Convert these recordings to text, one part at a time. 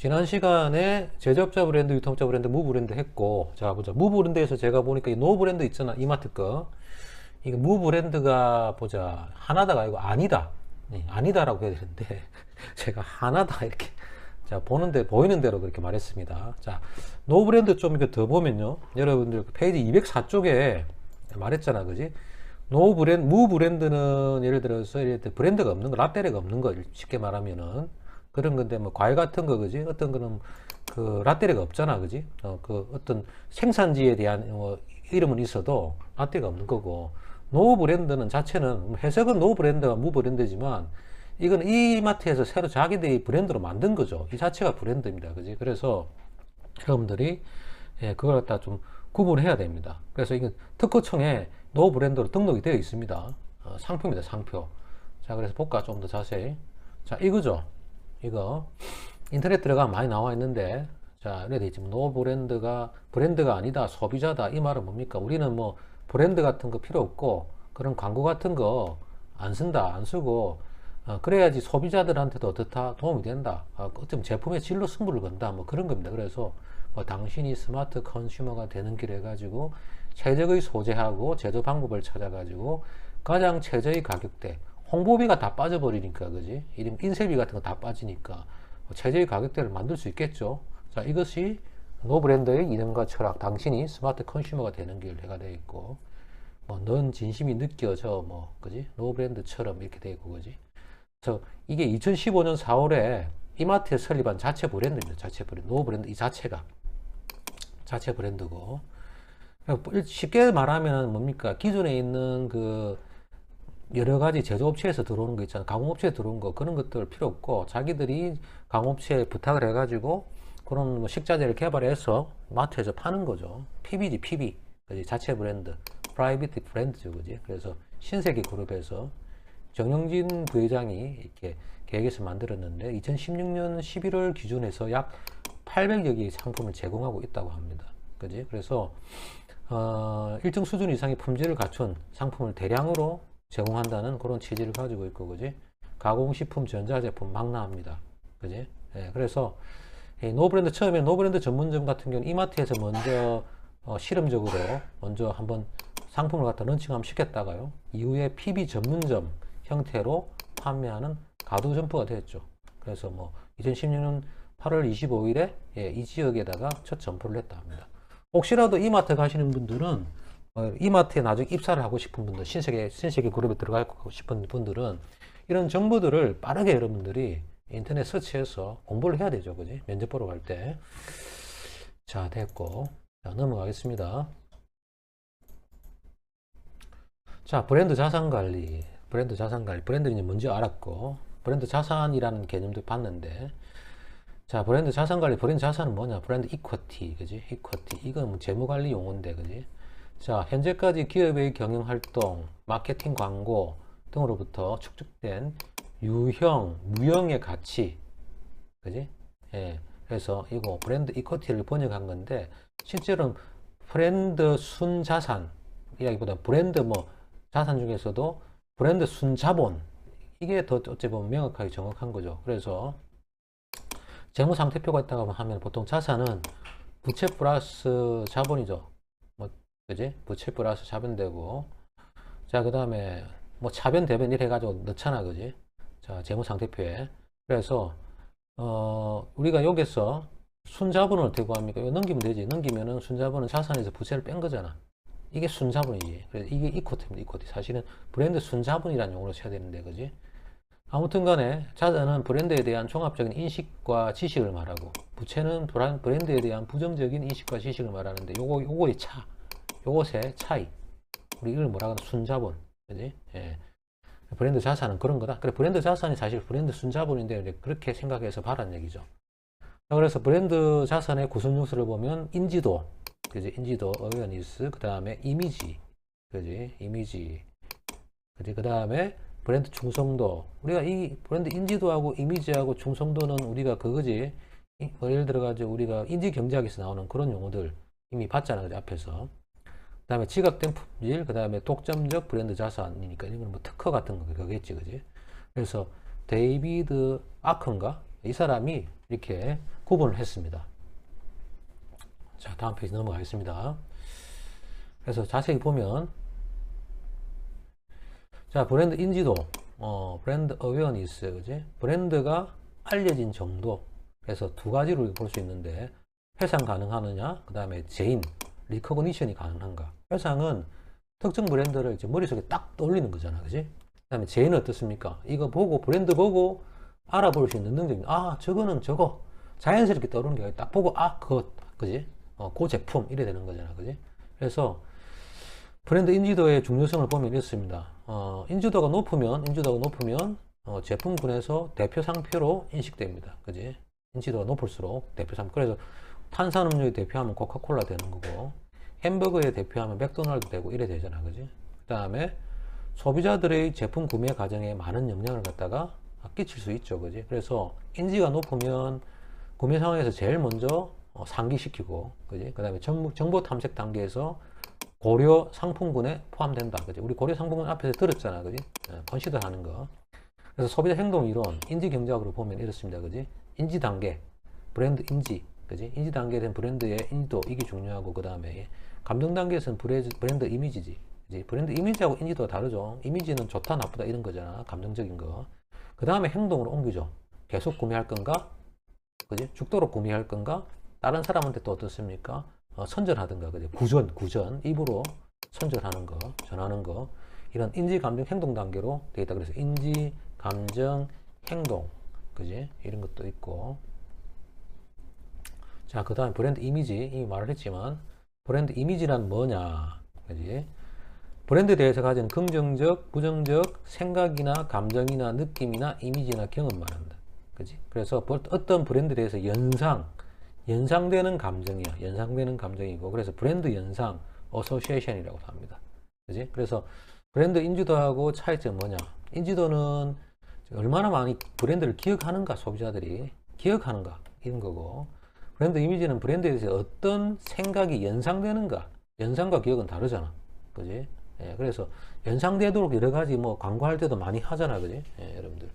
지난 시간에 제조업자 브랜드, 유통업자 브랜드, 무 브랜드 했고, 자, 보자. 무 브랜드에서 제가 보니까 이 노 브랜드 있잖아. 이마트 거. 이거 무 브랜드가 보자. 하나다가 아니고 아니다. 네, 아니다라고 해야 되는데, 제가 하나다 이렇게. 자, 보이는 대로 그렇게 말했습니다. 자, 노 브랜드 좀 이거 더 보면요. 여러분들 페이지 204쪽에 말했잖아. 그지? 무 브랜드는 예를 들어서 브랜드가 없는 거, 라떼레가 없는 거, 쉽게 말하면은. 그런 건데, 뭐, 과일 같은 거, 그지? 어떤 거는, 그, 라떼레가 없잖아, 그지? 그, 어떤 생산지에 대한, 이름은 있어도, 라떼가 없는 거고, 노 브랜드는 자체는, 해석은 노 브랜드가 무 브랜드지만, 이건 이 마트에서 새로 자기들이 브랜드로 만든 거죠. 이 자체가 브랜드입니다, 그지? 그래서, 여러분들이, 예, 그걸 갖다 좀 구분을 해야 됩니다. 그래서 이건 특허청에 노 브랜드로 등록이 되어 있습니다. 상표입니다, 상표. 자, 그래서 볼까? 좀 더 자세히. 자, 이거죠. 이거 인터넷 들어가면 많이 나와 있는데, 자, 이렇게 돼 있지. 노 브랜드가 아니다, 소비자다. 이 말은 뭡니까? 우리는 뭐 브랜드 같은 거 필요 없고 그런 광고 같은 거 안 쓴다, 안 쓰고, 그래야지 소비자들한테도 어떻다, 도움이 된다. 어쩌면 제품의 질로 승부를 건다, 뭐 그런 겁니다. 그래서 뭐 당신이 스마트 컨슈머가 되는 길 해가지고 최적의 소재하고 제조 방법을 찾아가지고 가장 최저의 가격대, 홍보비가 다 빠져버리니까, 그지? 이름 인쇄비 같은 거 다 빠지니까 최저의 가격대를 만들 수 있겠죠. 자, 이것이 노브랜드의 이념과 철학, 당신이 스마트 컨슈머가 되는 길 해가 되어 있고, 뭐 넌 진심이 느껴져, 뭐 그지? 노브랜드처럼 이렇게 되어 있고, 그지? 그래서 이게 2015년 4월에 이마트에 설립한 자체 브랜드입니다. 자체 브랜드, 노브랜드 이 자체가 자체 브랜드고, 쉽게 말하면 뭡니까? 기존에 있는 그 여러 가지 제조업체에서 들어오는 거 있잖아. 가공업체에 들어온 거, 그런 것들 필요 없고, 자기들이 가공업체에 부탁을 해가지고, 그런 뭐 식자재를 개발해서 마트에서 파는 거죠. PB지, PB. 그지? 자체 브랜드. 프라이빗 브랜드죠. 그지? 그래서 신세계 그룹에서 정영진 부회장이 이렇게 계획해서 만들었는데, 2016년 11월 기준에서 약 800여 개의 상품을 제공하고 있다고 합니다. 그지? 그래서, 일정 수준 이상의 품질을 갖춘 상품을 대량으로 제공한다는 그런 취지를 가지고 있고, 그지? 가공식품, 전자제품 막 나옵니다. 그지? 예, 그래서, 노브랜드, 처음에 노브랜드 전문점 같은 경우는 이마트에서 먼저, 실험적으로 먼저 한번 상품을 갖다 런칭하면 시켰다가요. 이후에 PB 전문점 형태로 판매하는 가두 점포가 됐죠. 그래서 뭐, 2016년 8월 25일에, 예, 이 지역에다가 첫 점포를 했다 합니다. 혹시라도 이마트 가시는 분들은, 이마트에 나중에 입사를 하고 싶은 분들, 신세계 그룹에 들어가고 싶은 분들은 이런 정보들을 빠르게 여러분들이 인터넷 서치해서 공부를 해야 되죠. 그지? 면접 보러 갈 때. 자, 됐고. 자, 넘어가겠습니다. 자, 브랜드 자산 관리. 브랜드는 뭔지 알았고, 브랜드 자산이라는 개념도 봤는데, 자, 브랜드 자산 관리, 브랜드 자산은 뭐냐? 브랜드 이쿼티, 그지? 이쿼티. 이건 뭐 재무 관리 용어인데, 그지? 자, 현재까지 기업의 경영 활동, 마케팅 광고 등으로부터 축적된 무형의 가치, 그지? 예. 그래서 이거 브랜드 이쿼티를 번역한 건데, 실제로는 브랜드 순자산, 이야기보다 브랜드 뭐, 자산 중에서도 브랜드 순자본, 이게 더 어찌 보면 명확하게 정확한 거죠. 그래서, 재무상태표가 있다고 하면 보통 자산은 부채 플러스 자본이죠. 뭐, 그지? 부채 플러스 자본되고, 자, 그 다음에 뭐 차변 대변 이래 가지고 넣잖아, 그지? 자, 재무상태표에. 그래서 우리가 여기서 순자본을 어떻게 구합니까? 이거 넘기면 되지. 넘기면은 순자본은 자산에서 부채를 뺀 거잖아. 이게 순자본이지. 그래서 이게 이코트입니다. 이코트. 사실은 브랜드 순자본이라는 용어로 써야 되는데, 그지? 아무튼 간에 자산은 브랜드에 대한 종합적인 인식과 지식을 말하고, 부채는 브랜드에 대한 부정적인 인식과 지식을 말하는데, 요것의 차이. 우리 이걸 뭐라 하나? 순자본. 그지? 예. 브랜드 자산은 그런 거다. 그래, 브랜드 자산이 사실 브랜드 순자본인데, 그렇게 생각해서 봐란 얘기죠. 그래서 브랜드 자산의 구성 요소를 보면, 인지도. 그지? 인지도, 어웨어니스. 그 다음에 이미지. 그지? 이미지. 그지? 그 다음에 브랜드 충성도. 우리가 이 브랜드 인지도하고 이미지하고 충성도는 우리가 그거지. 뭐 예를 들어가지고 우리가 인지 경제학에서 나오는 그런 용어들 이미 봤잖아, 그지? 앞에서. 그 다음에 지각된 품질, 그 다음에 독점적 브랜드 자산이니까 이건 뭐 특허 같은 거 그거겠지, 그지? 그래서 데이비드 아컨가 이 사람이 이렇게 구분을 했습니다. 자, 다음 페이지 넘어가겠습니다. 그래서 자세히 보면, 자, 브랜드 인지도, 브랜드 어웨어니스, 그지? 브랜드가 알려진 정도. 그래서 두 가지로 볼 수 있는데, 회상 가능하느냐, 그 다음에 제인, 리커그니션이 가능한가. 회상은 특정 브랜드를 이제 머릿속에 딱 떠올리는 거잖아, 그지? 그 다음에 제인은 어떻습니까? 이거 보고, 브랜드 보고 알아볼 수 있는 능력입니다. 아, 저거는 저거. 자연스럽게 떠오르는 게 아니라 딱 보고, 아, 그것, 그지? 그 제품, 이래 되는 거잖아, 그지? 그래서, 브랜드 인지도의 중요성을 보면 이렇습니다. 인지도가 높으면 제품군에서 대표 상표로 인식됩니다. 그지? 인지도가 높을수록 대표 상표. 그래서 탄산음료에 대표하면 코카콜라 되는 거고, 햄버거에 대표하면 맥도날드 되고 이래 되잖아. 그지? 그 다음에 소비자들의 제품 구매 과정에 많은 영향을 갖다가 끼칠 수 있죠. 그지? 그래서 인지가 높으면 구매 상황에서 제일 먼저 상기시키고, 그지? 그 다음에 정보 탐색 단계에서 고려 상품군에 포함된다. 그지? 우리 고려 상품군 앞에서 들었잖아. 그지? 컨시더 하는 거. 그래서 소비자 행동 이론, 인지 경제학으로 보면 이렇습니다. 그지? 인지 단계, 브랜드 인지, 그지? 인지 단계에 된 브랜드의 인지도, 이게 중요하고, 그 다음에 감정 단계에서는 브랜드 이미지지. 그지? 브랜드 이미지하고 인지도가 다르죠. 이미지는 좋다, 나쁘다, 이런 거잖아. 감정적인 거. 그 다음에 행동으로 옮기죠. 계속 구매할 건가? 그지? 죽도록 구매할 건가? 다른 사람한테 또 어떻습니까? 선전하든가, 그지? 구전, 입으로 선전하는 거, 전하는 거, 이런 인지, 감정, 행동 단계로 되어 있다. 그래서 인지, 감정, 행동, 그지? 이런 것도 있고. 자, 그 다음에 브랜드 이미지, 이미 말을 했지만, 브랜드 이미지란 뭐냐, 그지? 브랜드에 대해서 가진 긍정적, 부정적 생각이나 감정이나 느낌이나 이미지나 경험 말한다. 그지? 그래서 어떤 브랜드에 대해서 연상되는 감정이야. 연상되는 감정이고, 그래서 브랜드 연상, 어소시에이션이라고 합니다. 그지? 그래서 브랜드 인지도하고 차이점은 뭐냐? 인지도는 얼마나 많이 브랜드를 기억하는가, 소비자들이 기억하는가, 이런 거고, 브랜드 이미지는 브랜드에 대해서 어떤 생각이 연상되는가. 연상과 기억은 다르잖아. 그지? 예, 그래서 연상되도록 여러 가지 뭐 광고할 때도 많이 하잖아. 그지? 예, 여러분들.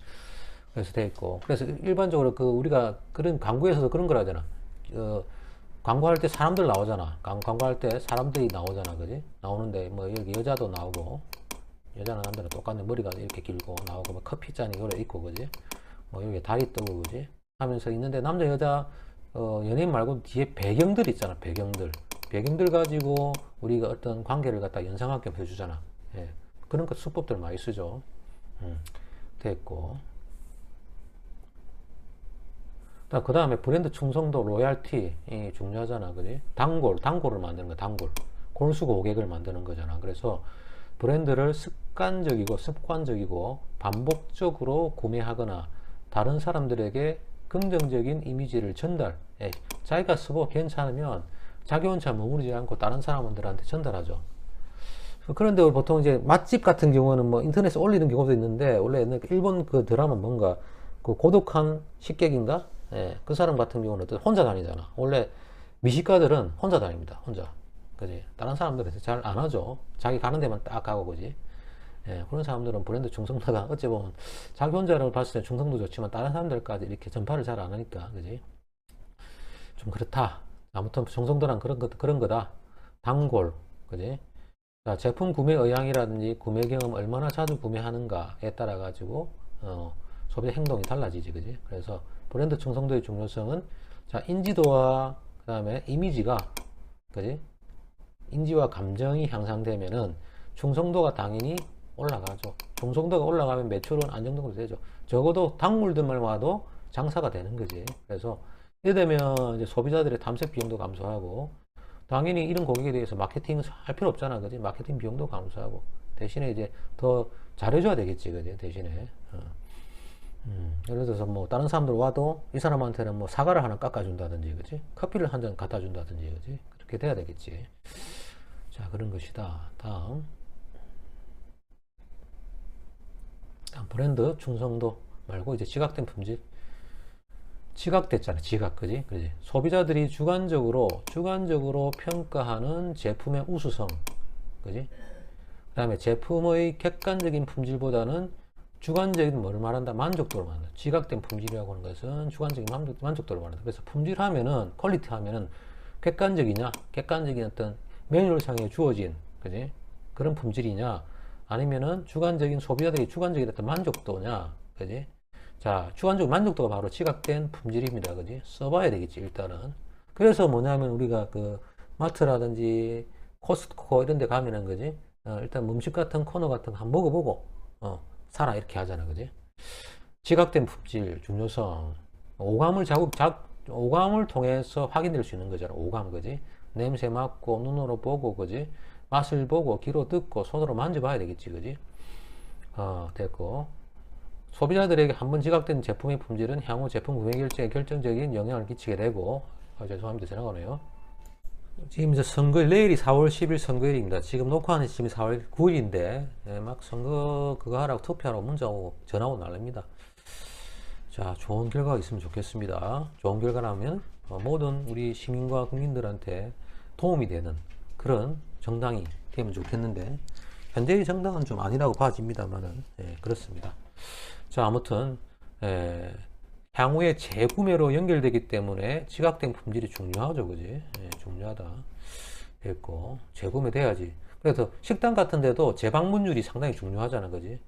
그래서 돼 있고. 그래서 일반적으로 우리가 그런 광고에서도 그런 걸 하잖아. 광고할 때 사람들 나오잖아. 광고할 때 사람들이 나오잖아. 그지? 나오는데, 뭐, 여기 여자도 나오고, 여자나 남자나 똑같네. 머리가 이렇게 길고 나오고, 뭐, 커피잔이 요래 있고, 그지? 뭐, 여기 다리 뜨고, 그지? 하면서 있는데, 남자, 여자, 연예인 말고 뒤에 배경들 있잖아. 배경들 가지고 우리가 어떤 관계를 갖다 연상하게 해주잖아. 예. 그런 것 수법들 많이 쓰죠. 됐고. 그 다음에 브랜드 충성도, 로얄티, 이 중요하잖아. 그지? 단골을 만드는 거, 골수 고객을 만드는 거잖아. 그래서 브랜드를 습관적이고 반복적으로 구매하거나 다른 사람들에게 긍정적인 이미지를 전달. 예. 자기가 쓰고 괜찮으면 자기 혼자 머무르지 않고 다른 사람들한테 전달하죠. 그런데 보통 이제 맛집 같은 경우는 뭐 인터넷에 올리는 경우도 있는데, 원래 일본 그 드라마 뭔가 그 고독한 식객인가? 예, 그 사람 같은 경우는 혼자 다니잖아. 원래 미식가들은 혼자 다닙니다. 혼자. 그지? 다른 사람들은 잘 안 하죠. 자기 가는 데만 딱 가고, 그지? 예, 그런 사람들은 브랜드 충성도가 어찌 보면 자기 혼자를 봤을 때 충성도 좋지만 다른 사람들까지 이렇게 전파를 잘 안 하니까, 그지? 좀 그렇다. 아무튼 충성도란 그런 거다. 단골, 그지? 자, 제품 구매 의향이라든지 구매 경험 얼마나 자주 구매하는가에 따라 가지고 소비자 행동이 달라지지, 그지? 그래서 브랜드 충성도의 중요성은, 자, 인지도와 그 다음에 이미지가, 그지? 인지와 감정이 향상되면은 충성도가 당연히 올라가죠. 충성도가 올라가면 매출은 안정적으로 되죠. 적어도 단골들만 와도 장사가 되는 거지. 그래서 이래 되면 이제 소비자들의 탐색 비용도 감소하고, 당연히 이런 고객에 대해서 마케팅을 할 필요 없잖아. 그지? 마케팅 비용도 감소하고, 대신에 이제 더 잘해줘야 되겠지. 그지? 대신에. 예를 들어서 뭐 다른 사람들 와도 이 사람한테는 뭐 사과를 하나 깎아준다든지, 그지? 커피를 한 잔 갖다 준다든지, 그지? 그렇게 돼야 되겠지. 자, 그런 것이다. 다음 브랜드 충성도 말고 이제 지각된 품질. 지각됐잖아. 그지? 그지? 소비자들이 주관적으로 평가하는 제품의 우수성, 그지? 그 다음에 제품의 객관적인 품질보다는 주관적인 뭐를 말한다? 만족도를 말한다. 지각된 품질이라고 하는 것은 주관적인 만족도를 말한다. 그래서 품질 하면은, 퀄리티 하면은 객관적이냐? 객관적인 어떤 매뉴얼상에 주어진, 그지? 그런 품질이냐? 아니면은 주관적인 소비자들이 주관적인 어떤 만족도냐? 그지? 자, 주관적 만족도가 바로 지각된 품질입니다. 그지? 써봐야 되겠지, 일단은. 그래서 뭐냐면 우리가 그 마트라든지 코스트코 이런 데 가면은, 그지? 일단 음식 같은 코너 같은 거 한번 먹어보고, 사라, 이렇게 하잖아. 그지? 지각된 품질, 중요성. 오감을 통해서 확인될 수 있는 거잖아. 오감, 그지? 냄새 맡고, 눈으로 보고, 그지? 맛을 보고, 귀로 듣고, 손으로 만져봐야 되겠지, 그지? 됐고. 소비자들에게 한번 지각된 제품의 품질은 향후 제품 구매 결정에 결정적인 영향을 끼치게 되고, 죄송합니다. 지나가네요. 지금 이제 선거일, 내일이 4월 10일 선거일입니다. 지금 녹화하는 시점이 4월 9일인데, 막 선거 그거 하라고 투표하라고 문자 오고 전화 오고 난립니다. 자, 좋은 결과가 있으면 좋겠습니다. 좋은 결과라면 모든 우리 시민과 국민들한테 도움이 되는 그런 정당이 되면 좋겠는데, 현재의 정당은 좀 아니라고 봐집니다만은, 그렇습니다. 자, 아무튼, 향후에 재구매로 연결되기 때문에 지각된 품질이 중요하죠, 그지? 중요하다. 됐고, 재구매 돼야지. 그래서 식당 같은 데도 재방문율이 상당히 중요하잖아, 그지?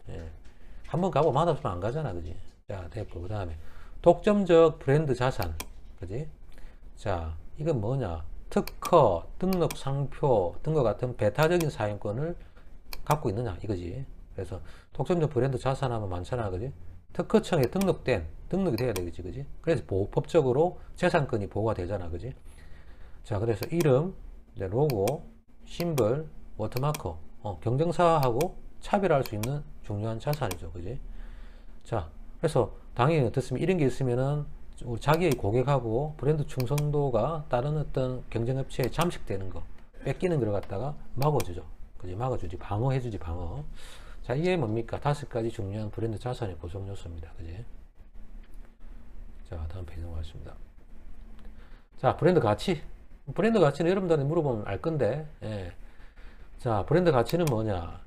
한번 가고 맛없으면 안 가잖아, 그지? 자, 됐고, 그 다음에 독점적 브랜드 자산, 그지? 자, 이건 뭐냐? 특허, 등록 상표 등과 같은 배타적인 사용권을 갖고 있느냐, 이거지. 그래서 독점적 브랜드 자산하면 많잖아, 그지? 특허청에 등록이 돼야 되겠지, 그지? 그래서 법적으로 재산권이 보호가 되잖아, 그지? 자, 그래서 이름, 로고, 심벌, 워터마커, 경쟁사하고 차별할 수 있는 중요한 자산이죠, 그지? 자, 그래서 당연히 어떻습니까? 이런 게 있으면은 자기의 고객하고 브랜드 충성도가 다른 어떤 경쟁업체에 잠식되는 거, 뺏기는 걸 갖다가 막아주죠, 그지? 막아주지, 방어해주지, 방어. 자, 이게 뭡니까? 5가지 중요한 브랜드 자산의 구성 요소입니다. 그지? 자, 다음 페이지 넘어가겠습니다. 자, 브랜드 가치. 브랜드 가치는 여러분들한테 물어보면 알 건데, 자, 브랜드 가치는 뭐냐?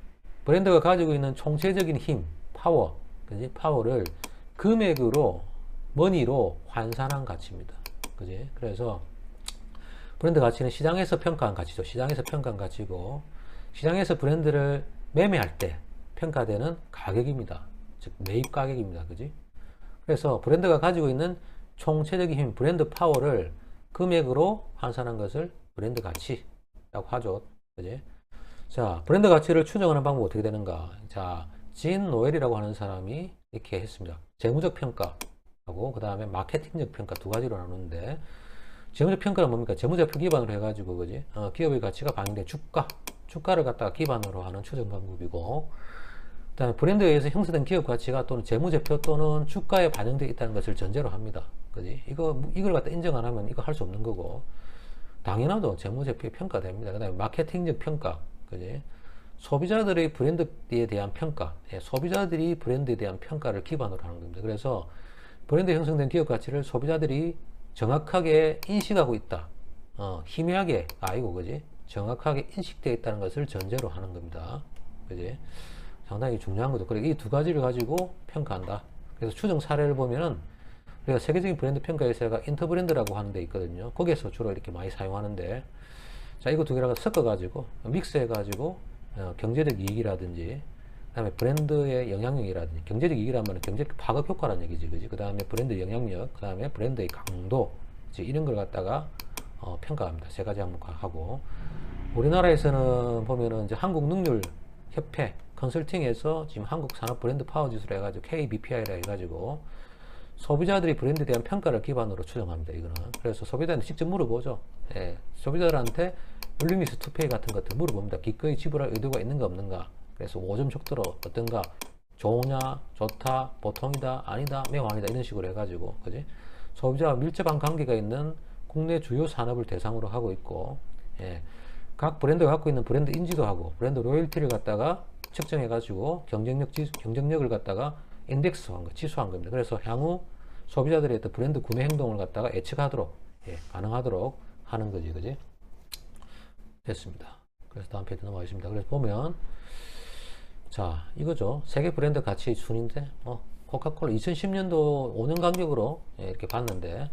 브랜드가 가지고 있는 총체적인 힘, 파워, 그지? 파워를 금액으로, 머니로 환산한 가치입니다. 그지? 그래서 브랜드 가치는 시장에서 평가한 가치죠. 시장에서 평가한 가치고, 시장에서 브랜드를 매매할 때 평가되는 가격입니다. 즉 매입 가격입니다. 그지? 그래서 브랜드가 가지고 있는 총체적인 힘, 브랜드 파워를 금액으로 환산한 것을 브랜드 가치라고 하죠. 그지? 자, 브랜드 가치를 추정하는 방법 어떻게 되는가? 자, 진 노엘이라고 하는 사람이 이렇게 했습니다. 재무적 평가하고 그 다음에 마케팅적 평가 두 가지로 나누는데, 재무적 평가는 뭡니까? 재무제표 기반으로 해가지고, 그지? 기업의 가치가 반영된 주가를 갖다가 기반으로 하는 추정 방법이고, 그 다음에 브랜드에 의해서 형성된 기업 가치가 또는 재무제표 또는 주가에 반영되어 있다는 것을 전제로 합니다. 그지? 이걸 갖다 인정 안 하면 이거 할 수 없는 거고, 당연하죠. 재무제표에 평가됩니다. 그 다음에 마케팅적 평가, 그지? 소비자들의 브랜드에 대한 평가, 소비자들이 브랜드에 대한 평가를 기반으로 하는 겁니다. 그래서 브랜드에 형성된 기업 가치를 소비자들이 정확하게 인식하고 있다. 희미하게, 그지? 정확하게 인식되어 있다는 것을 전제로 하는 겁니다. 그지? 상당히 중요한 거죠. 그리고 이 두 가지를 가지고 평가한다. 그래서 추정 사례를 보면은, 우리가 세계적인 브랜드 평가 회사가 인터브랜드라고 하는 데 있거든요. 거기에서 주로 이렇게 많이 사용하는데, 자, 이거 두 개를 섞어가지고, 믹스해가지고, 경제적 이익이라든지, 그 다음에 브랜드의 영향력이라든지, 경제적 이익이라면 경제적 파급 효과라는 얘기지, 그지? 그 다음에 브랜드 영향력, 그 다음에 브랜드의 강도, 이런 걸 갖다가, 평가합니다. 세 가지 항목하고. 우리나라에서는 보면은 이제 한국능률협회, 컨설팅에서 지금 한국 산업 브랜드 파워 지수로 해가지고 KBPI라 해가지고 소비자들이 브랜드에 대한 평가를 기반으로 추정합니다. 이거는. 그래서 소비자한테 직접 물어보죠. 소비자들한테 윌링리스 투페이 같은 것들 물어봅니다. 기꺼이 지불할 의도가 있는가 없는가. 그래서 5점 촉도로 어떤가, 좋으냐, 좋다, 보통이다, 아니다, 매우 아니다, 이런 식으로 해가지고, 그지? 소비자와 밀접한 관계가 있는 국내 주요 산업을 대상으로 하고 있고, 각 브랜드가 갖고 있는 브랜드 인지도 하고 브랜드 로열티를 갖다가 측정해가지고 경쟁력을 갖다가 인덱스한 거, 지수한 겁니다. 그래서 향후 소비자들의 어떤 브랜드 구매 행동을 갖다가 예측하도록, 가능하도록 하는 거지, 그지? 됐습니다. 그래서 다음 페이지 넘어가겠습니다. 그래서 보면, 자, 이거죠. 세 개 브랜드 같이 순인데, 코카콜라 2010년도 5년 간격으로 이렇게 봤는데,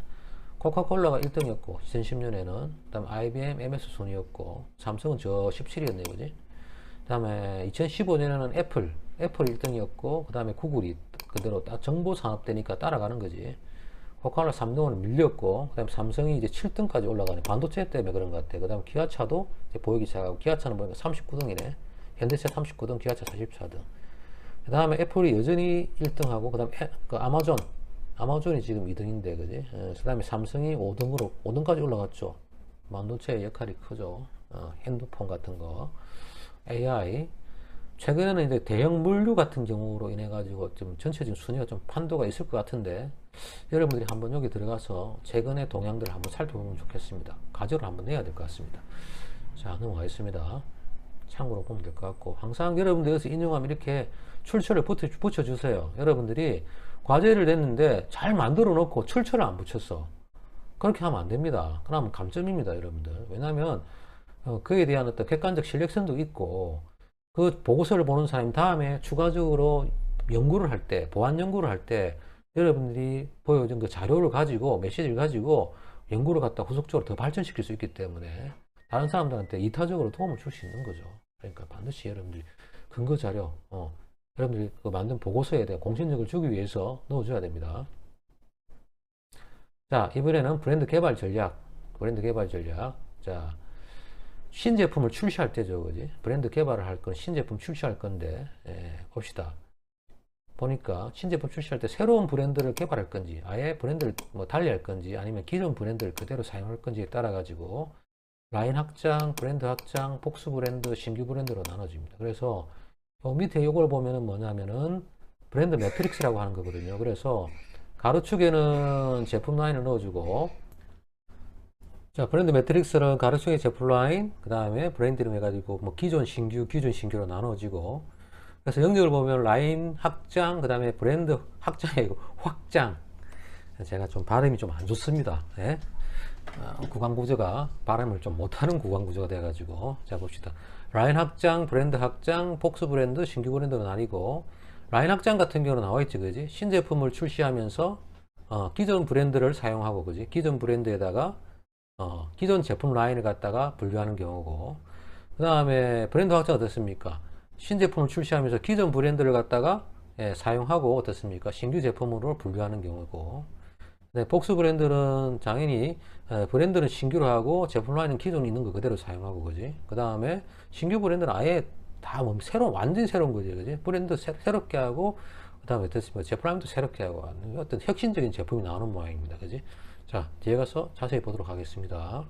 코카콜라가 1등이었고, 2010년에는, 그 다음에 IBM, MS 순이었고, 삼성은 저 17위였네, 그지? 그 다음에 2015년에는 애플 1등이었고, 그 다음에 구글이 그대로 딱 정보산업되니까 따라가는 거지. 코카콜라 3등으로 밀렸고, 그 다음에 삼성이 이제 7등까지 올라가네. 반도체 때문에 그런 것 같아. 그 다음에 기아차도 이제 보이기 시작하고, 기아차는 보니까 39등이네. 현대차 39등, 기아차 44등. 그 다음에 애플이 여전히 1등하고, 그 다음에 그 아마존이 지금 2등인데, 그지? 그 다음에 삼성이 5등까지 올라갔죠. 반도체의 역할이 크죠. 핸드폰 같은 거, AI. 최근에는 이제 대형 물류 같은 경우로 인해 가지고 좀 전체적인 순위가 좀 판도가 있을 것 같은데, 여러분들이 한번 여기 들어가서 최근의 동향들을 한번 살펴보면 좋겠습니다. 가져를 한번 내야 될 것 같습니다. 자, 넘어가겠습니다. 참고로 보면 될 것 같고, 항상 여러분들 여기서 인용하면 이렇게 출처를 붙여주세요. 여러분들이 과제를 냈는데 잘 만들어 놓고 출처를 안 붙였어. 그렇게 하면 안 됩니다. 그러면 감점입니다, 여러분들. 왜냐하면 그에 대한 어떤 객관적 신뢰성도 있고, 그 보고서를 보는 사람이 다음에 추가적으로 연구를 할 때, 보완 연구를 할 때, 여러분들이 보여준 그 자료를 가지고, 메시지를 가지고 연구를 갖다 후속적으로 더 발전시킬 수 있기 때문에 다른 사람들한테 이타적으로 도움을 줄 수 있는 거죠. 그러니까 반드시 여러분들이 근거 자료, 여러분들이 그 만든 보고서에 대한 공신력을 주기 위해서 넣어줘야 됩니다. 자, 이번에는 브랜드 개발 전략. 자, 신제품을 출시할 때죠, 그지? 브랜드 개발을 할 건 신제품 출시할 건데, 봅시다. 보니까 신제품 출시할 때 새로운 브랜드를 개발할 건지, 아예 브랜드를 뭐 달리할 건지, 아니면 기존 브랜드를 그대로 사용할 건지에 따라 가지고 라인 확장, 브랜드 확장, 복수 브랜드, 신규 브랜드로 나눠집니다. 그래서 밑에 이걸 보면은 뭐냐면은 브랜드 매트릭스라고 하는 거거든요. 그래서 가로축에는 제품 라인을 넣어주고, 자, 브랜드 매트릭스는 가로축에 제품 라인, 그 다음에 브랜드 이름 해가지고 뭐 기존 신규로 나눠지고, 그래서 영역을 보면 라인 확장, 그 다음에 브랜드 확장이고 확장. 제가 좀 발음이 좀 안 좋습니다. 네? 구간 구조가 발음을 좀 못하는 구간 구조가 돼가지고, 자 봅시다. 라인 확장, 브랜드 확장, 복수 브랜드, 신규 브랜드로 나뉘고, 라인 확장 같은 경우는 나와있지, 그지? 신제품을 출시하면서 기존 브랜드를 사용하고, 그지? 기존 브랜드에다가 기존 제품 라인을 갖다가 분류하는 경우고, 그 다음에 브랜드 확장 어떻습니까? 신제품을 출시하면서 기존 브랜드를 갖다가 사용하고 어떻습니까? 신규 제품으로 분류하는 경우고, 네, 복수 브랜드는 당연히 브랜드는 신규로 하고 제품 라인은 기존에 있는 거 그대로 사용하고, 그지? 그 다음에 신규 브랜드는 아예 다 뭐 완전히 새로운 거지, 그지? 브랜드 새롭게 하고, 그 다음에 어떻습니까? 제품 라인도 새롭게 하고 어떤 혁신적인 제품이 나오는 모양입니다, 그지? 자, 뒤에 가서 자세히 보도록 하겠습니다.